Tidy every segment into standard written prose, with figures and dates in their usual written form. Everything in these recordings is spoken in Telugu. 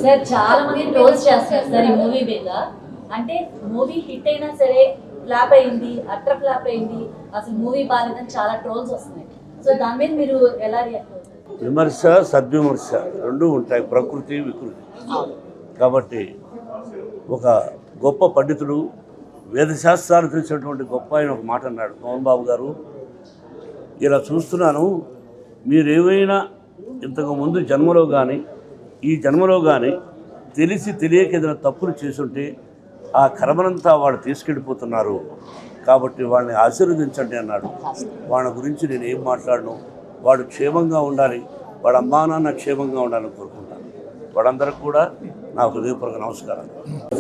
సార్ చాలా మంది ట్రోల్స్ చేస్తారు సార్ ఈ మూవీ మీద. అంటే మూవీ హిట్ అయినా సరే ఫ్లాప్ అయింది, అట్ర ఫ్లాప్ అయింది, అసలు మూవీ బాగాలేదని చాలా ట్రోల్స్ వస్తున్నాయి. సో దాని మీద మీరు ఎలా రియాక్ట్ అవుతారు? విమర్శ సద్విమర్శ రెండూ ఉంటాయి, ప్రకృతి వికృతి. కాబట్టి ఒక గొప్ప పండితుడు, వేదశాస్త్రాలు తెలిసినటువంటి గొప్ప ఆయన ఒక మాట అన్నాడు, మోహన్ బాబు గారు. ఇలా చూస్తున్నాను, మీరేమైనా ఇంతకు ముందు జన్మలో కానీ ఈ జన్మలో కానీ తెలిసి తెలియక ఏదైనా తప్పులు చేసుంటే ఆ కర్మనంతా వాడు తీసుకెళ్ళిపోతున్నారు, కాబట్టి వాడిని ఆశీర్వదించండి అన్నాడు. వాళ్ళ గురించి నేను ఏం మాట్లాడను, వాడు క్షేమంగా ఉండాలి, వాడు అమ్మా నాన్న క్షేమంగా ఉండాలని కోరుకుంటాను. వాళ్ళందరికీ కూడా నా హృదయపూర్వక నమస్కారం.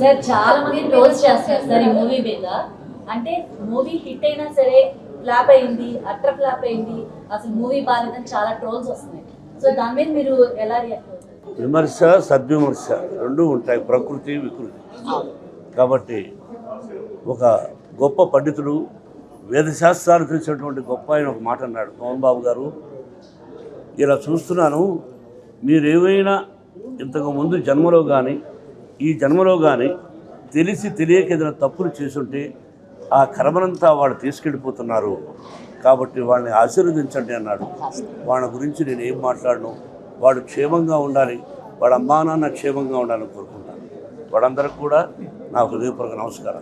సార్ చాలా మంది ట్రోల్స్ చేస్తారు సార్ ఈ మూవీ మీద. అంటే మూవీ హిట్ అయినా సరే ఫ్లాప్ అయింది, అట్ర ఫ్లాప్ అయింది, అసలు మూవీ బాగాలేదని చాలా ట్రోల్స్ వస్తున్నాయి. సో దాని మీద మీరు ఎలా రియాక్ట్ అవుతారు? విమర్శ సద్విమర్శ రెండూ ఉంటాయి, ప్రకృతి వికృతి. కాబట్టి ఒక గొప్ప పండితుడు, వేదశాస్త్రాలు తెలిసినటువంటి గొప్ప ఆయన ఒక మాట అన్నాడు, మోహన్ బాబు గారు. ఇలా చూస్తున్నాను, మీరేమైనా ఇంతకు ముందు జన్మలో కానీ ఈ జన్మలో కానీ తెలిసి తెలియక ఏదైనా తప్పులు చేసుంటే ఆ కర్మనంతా వాడు తీసుకెళ్ళిపోతున్నారు, కాబట్టి వాడిని ఆశీర్వదించండి అన్నాడు. వాళ్ళ గురించి నేను ఏం మాట్లాడను, వాడు క్షేమంగా ఉండాలి, వాడు అమ్మా నాన్న క్షేమంగా ఉండాలని కోరుకుంటాను. వాళ్ళందరికీ కూడా నా హృదయపూర్వక నమస్కారం.